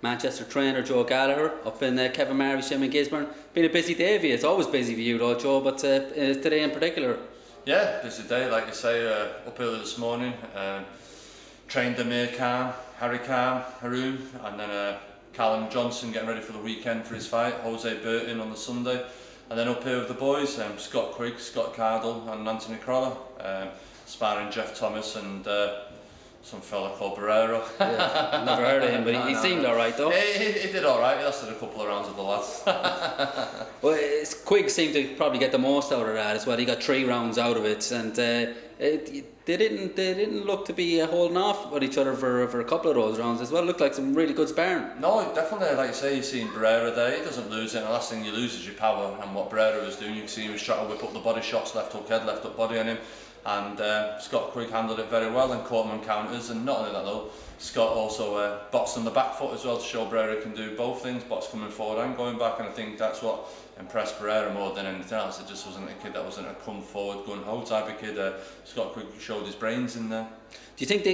Manchester trainer Joe Gallagher up in Kevin Mary's gym in Gisborne. Been a busy day for you. It's always busy for you though, Joe, but today in particular. Yeah, busy day, like you say. Up early this morning, trained Amir Khan, Harry Khan, Haroon, and then Callum Johnson getting ready for the weekend for his fight, Jose Burton on the Sunday. And then up here with the boys, Scott Quigg, Scott Cardle and Anthony Crolla, sparring Jeff Thomas and some fella called Barrera. Yeah, never heard of him, but he seemed alright though. He did alright, he lasted a couple of rounds with the lads. Well, Quigg seemed to probably get the most out of that as well. He got 3 rounds out of it, and they didn't look to be holding off with each other for a couple of those rounds as well. It looked like some really good sparring. No, definitely, like you say, you've seen Barrera there, he doesn't lose it, and the last thing you lose is your power, and what Barrera was doing, you can see he was trying to whip up the body shots, left hook head, left hook body on him. And Scott Quigg handled it very well and caught him on counters, and not only that though, Scott also boxed on the back foot as well to show Barrera can do both things, box coming forward and going back, and I think that's what impressed Barrera more than anything else. It just wasn't a kid that wasn't a come forward, gun ho type of kid. Scott Quigg showed his brains in there. Do you think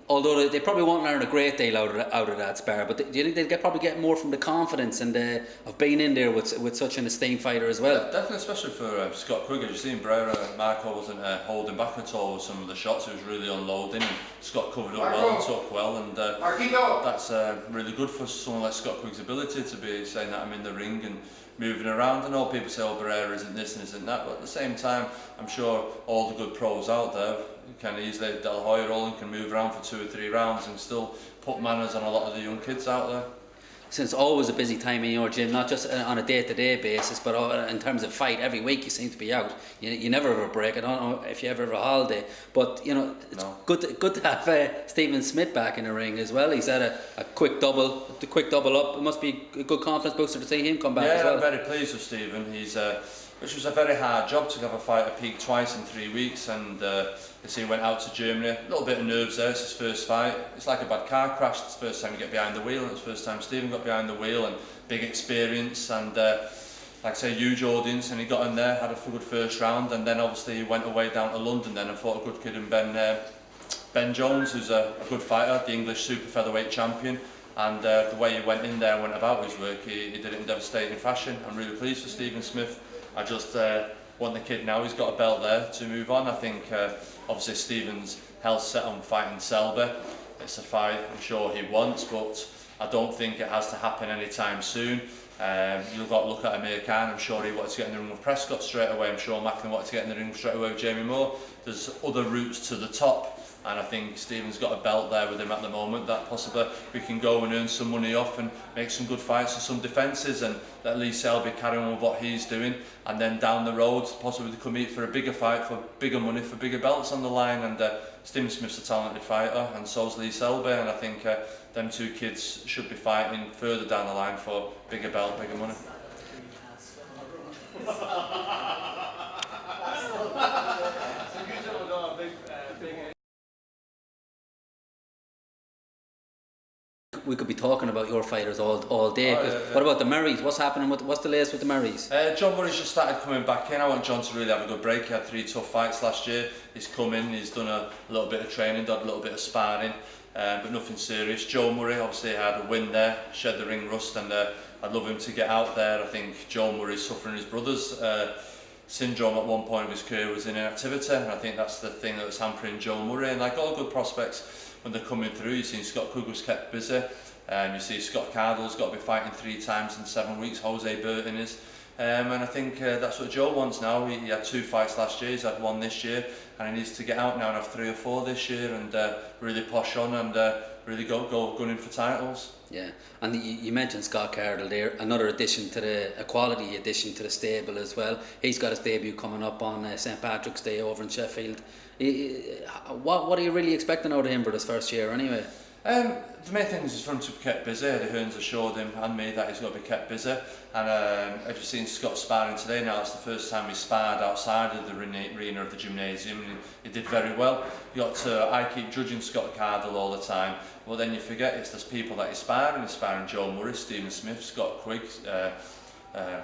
although they probably won't learn a great deal out of that spar, but do you think they'll probably get more from the confidence and of being in there with such an esteemed fighter as well? Yeah, definitely, especially for Scott Quigg. As you've seen, Barrera, Marco wasn't holding back at all with some of the shots. He was really unloading, and Scott covered up well and took well, and that's really good for someone like Scott Quigg's ability to be saying that I'm in the ring and moving around. I know people say, oh, Barrera isn't this and isn't that, but at the same time, I'm sure all the good pros out there can easily, Del Hoya Roland can move around for 2 or 3 rounds and still put manners on a lot of the young kids out there. So it's always a busy time in your gym, not just on a day-to-day basis, but in terms of fight, every week you seem to be out. You never have a break. I don't know if you ever have a holiday, but you know it's good to have Stephen Smith back in the ring as well. He's had a quick double up. It must be a good confidence booster to see him come back as well. Yeah, I'm very pleased with Stephen. Which was a very hard job to have a fighter peak twice in 3 weeks, and he went out to Germany. A little bit of nerves there. It's his first fight. It's like a bad car crash. It's the first time you get behind the wheel, and it's the first time Stephen got behind the wheel, and big experience, and like I say, huge audience. And he got in there, had a good first round, and then obviously he went away down to London then and fought a good kid in Ben Jones, who's a good fighter, the English super featherweight champion. And the way he went in there and went about his work, he did it in devastating fashion. I'm really pleased for Stephen Smith. I just want the kid now, he's got a belt there to move on. I think obviously Stephen's hell set on fighting Selby. It's a fight I'm sure he wants, but I don't think it has to happen anytime soon. You've got to look at Amir Khan. I'm sure he wanted to get in the ring with Prescott straight away. I'm sure Macklin wanted to get in the ring straight away with Jamie Moore. There's other routes to the top, and I think Stephen's got a belt there with him at the moment that possibly we can go and earn some money off and make some good fights and some defences, and let Lee Selby carry on with what he's doing, and then down the road possibly they could meet for a bigger fight, for bigger money, for bigger belts on the line. And Stephen Smith's a talented fighter, and so's Lee Selby, and I think them 2 kids should be fighting further down the line for bigger belt, bigger money. We could be talking about your fighters all day. Oh, yeah. What about the Murrays? What's happening what's the latest with the Murrays? John Murray's just started coming back in. I want John to really have a good break. He had 3 tough fights last year. He's come in, he's done a little bit of training, done a little bit of sparring, but nothing serious. Joe Murray obviously had a win there, shed the ring rust, and I'd love him to get out there. I think Joe Murray's suffering his brother's syndrome. At one point of his career was inactivity, and I think that's the thing that's hampering Joe Murray. And like all good prospects, when they're coming through, you've seen Scott Quigg was kept busy. You see Scott Cardle's got to be fighting 3 times in 7 weeks, Jose Burton is. And I think that's what Joe wants now. He had 2 fights last year, he's had 1 this year, and he needs to get out now and have 3 or 4 this year, and really push on and really go gunning for titles. Yeah, and you mentioned Scott Cardle there, another addition to a quality addition to the stable as well. He's got his debut coming up on St Patrick's Day over in Sheffield. What are you really expecting out of him for this first year anyway? The main thing is for him to be kept busy. The Hearns assured him and me that he's got to be kept busy. And have you seen Scott sparring today now? It's the first time he sparred outside of the arena of the gymnasium, and he did very well. I keep judging Scott Cardle all the time, well then you forget there's people that he's sparring. He's sparring Joe Murray, Stephen Smith, Scott Quigg,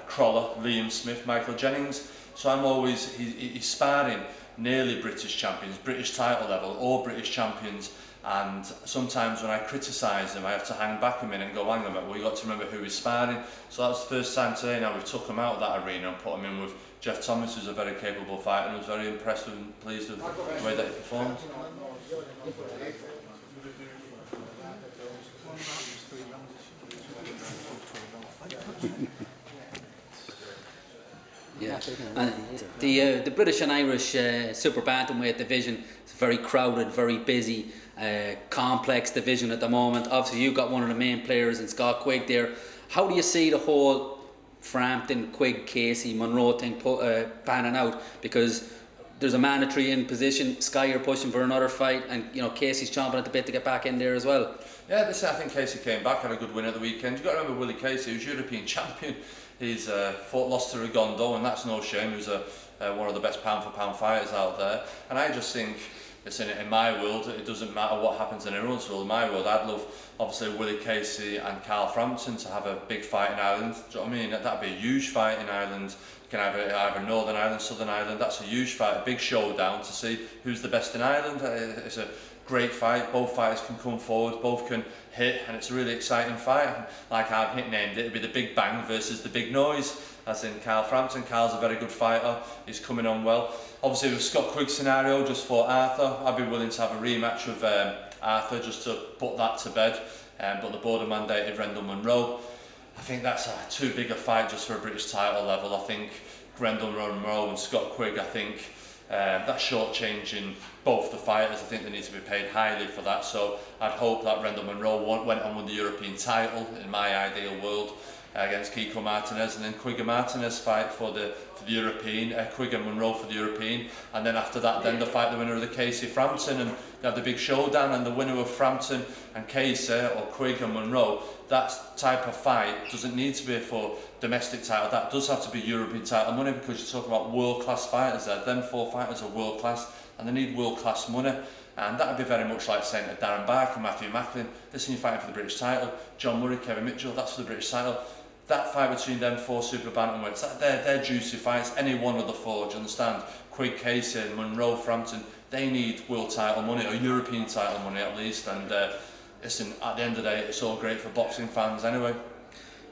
Crolla, Liam Smith, Michael Jennings. So I'm always, he's sparring nearly British champions, British title level or British champions, and sometimes when I criticise them I have to hang back a minute and go, hang on a minute, well, you got to remember who he's sparring. So that's the first time today now we've took him out of that arena and put him in with Jeff Thomas, who's a very capable fighter, and I was very impressed and pleased with the way that he performed. Yeah, and the British and Irish super bantamweight division is very crowded, very busy, complex division at the moment. Obviously, you've got one of the main players in Scott Quigg there. How do you see the whole Frampton, Quigg, Casey, Monroe thing panning out? Because there's a mandatory in position. Sky are pushing for another fight, and you know Casey's chomping at the bit to get back in there as well. Yeah, I think Casey came back, had a good win at the weekend. You've got to remember Willie Casey, who's European champion. He's lost to Rigondo, and that's no shame. He was one of the best pound-for-pound fighters out there. And I just think, listen, in my world, it doesn't matter what happens in everyone's world. In my world, I'd love, obviously, Willie Casey and Carl Frampton to have a big fight in Ireland. Do you know what I mean? That'd be a huge fight in Ireland. You can have either Northern Ireland, Southern Ireland. That's a huge fight, a big showdown to see who's the best in Ireland. It's a great fight. Both fighters can come forward, both can hit, and it's a really exciting fight. Like I've named it, it'd be the Big Bang versus the Big Noise, as in Carl Frampton. Carl's a very good fighter, he's coming on well. Obviously with Scott Quigg's scenario, just for Arthur, I'd be willing to have a rematch with Arthur just to put that to bed, but the board have mandated Rendell Monroe. I think that's too big a fight just for a British title level. I think Rendell Monroe and Scott Quigg, I think that's shortchanging both the fighters. I think they need to be paid highly for that. So I'd hope that Rendell Monroe went on with the European title in my ideal world against Kiko Martinez, and then Quigg and Martinez fight for the European, Quigg and Monroe for the European, and then after that then they fight the winner of the Casey Frampton, and they have the big showdown, and the winner of Frampton and Casey, or Quigg and Monroe, that type of fight doesn't need to be for domestic title. That does have to be European title money, because you're talking about world class fighters there. Them four fighters are world class and they need world class money. And that would be very much like saying to Darren Barker, Matthew Macklin, listen, you're fighting for the British title. John Murray, Kevin Mitchell, that's for the British title. That fight between them four super bantamweights, they're juicy fights. Any one of the four, do you understand? Quigg, Casey, Monroe, Frampton, they need world title money, or European title money at least. And listen, at the end of the day, it's all great for boxing fans anyway.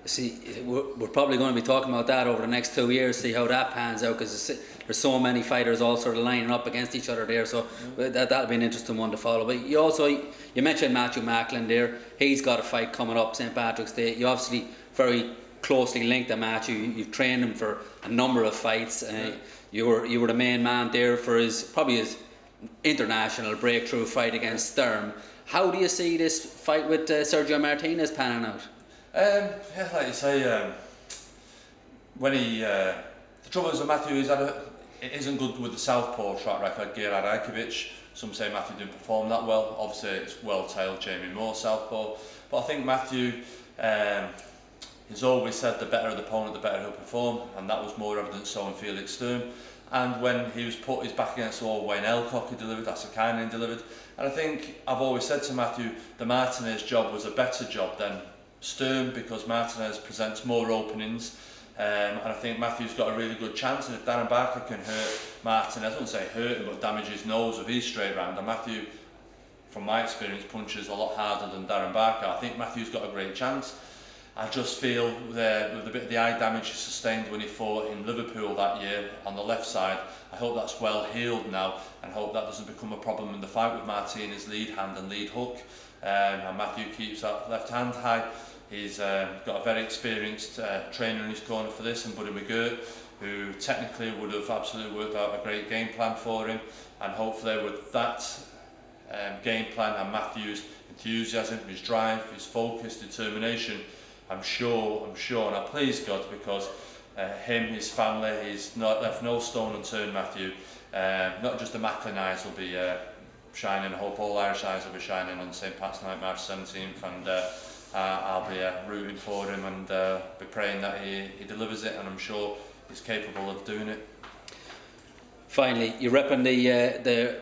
See, we're probably going to be talking about that over the next 2 years, see how that pans out, because there's so many fighters all sort of lining up against each other there, so that'll be an interesting one to follow. But you mentioned Matthew Macklin there. He's got a fight coming up, St. Patrick's Day. You obviously very closely linked to Matthew. You've trained him for a number of fights. You were the main man there for his international breakthrough fight against Sturm. How do you see this fight with Sergio Martinez panning out? Yeah, like you say, when the trouble is with Matthew is that it isn't good with the southpaw track record. Gerard Ajkovic, some say Matthew didn't perform that well. Obviously, it's well-tailed Jamie Moore southpaw, but I think Matthew has always said the better the opponent, the better he'll perform, and that was more evident so in Felix Sturm. And when he was put his back against the wall, Wayne Elcock he delivered, Asakainen delivered. And I think I've always said to Matthew, the Martinez job was a better job than Sturm, because Martinez presents more openings, and I think Matthew's got a really good chance. And if Darren Barker can hurt Martinez, I wouldn't say hurt him, but damage his nose with his straight round, and Matthew, from my experience, punches a lot harder than Darren Barker, I think Matthew's got a great chance. I just feel with the bit of the eye damage he sustained when he fought in Liverpool that year on the left side, I hope that's well healed now, and hope that doesn't become a problem in the fight with Martinez's lead hand and lead hook. And Matthew keeps that left hand high. He's got a very experienced trainer in his corner for this, and Buddy McGirt, who technically would have absolutely worked out a great game plan for him. And hopefully with that game plan and Matthew's enthusiasm, his drive, his focus, determination, I'm sure, and I please God, because him, his family, he's not left no stone unturned, Matthew. Not just the Macklin eyes will be shining. I hope all Irish eyes will be shining on St. Pat's night, March 17th, and I'll be rooting for him and be praying that he delivers it, and I'm sure he's capable of doing it. Finally, you're repping the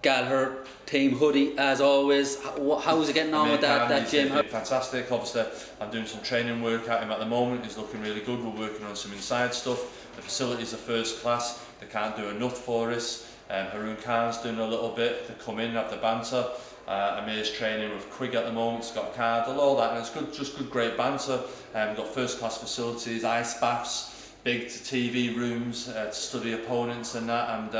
Gallagher team hoodie as always. How's he getting on with that gym? Fantastic. Obviously, I'm doing some training work at him at the moment. He's looking really good. We're working on some inside stuff. The facilities are first class. They can't do enough for us. Haroon Khan's doing a little bit to come in, have the banter. Amir's training with Quigg at the moment, he's got a card, all that, and it's good, just good, great banter. We've got first-class facilities, ice baths, big TV rooms to study opponents and that, and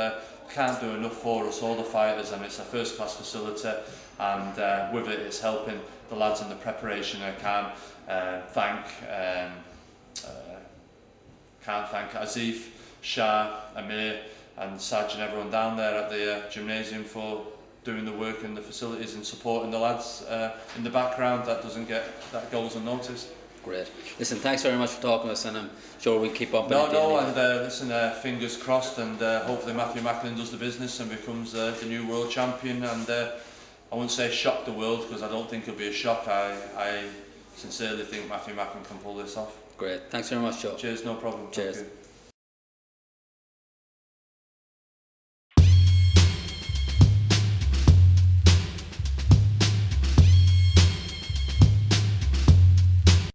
can't do enough for us, all the fighters, and it's a first-class facility, and with it, it's helping the lads in the preparation. I can't thank Azif, Shah, Amir, and Saj and everyone down there at the gymnasium for doing the work in the facilities and supporting the lads in the background. That goes unnoticed. Great. Listen, thanks very much for talking to us, and I'm sure we'll keep up. And listen, fingers crossed, and hopefully Matthew Macklin does the business and becomes the new world champion. And I wouldn't say shock the world, because I don't think it'll be a shock. I sincerely think Matthew Macklin can pull this off. Great. Thanks very much, Joe. Cheers, no problem. Cheers.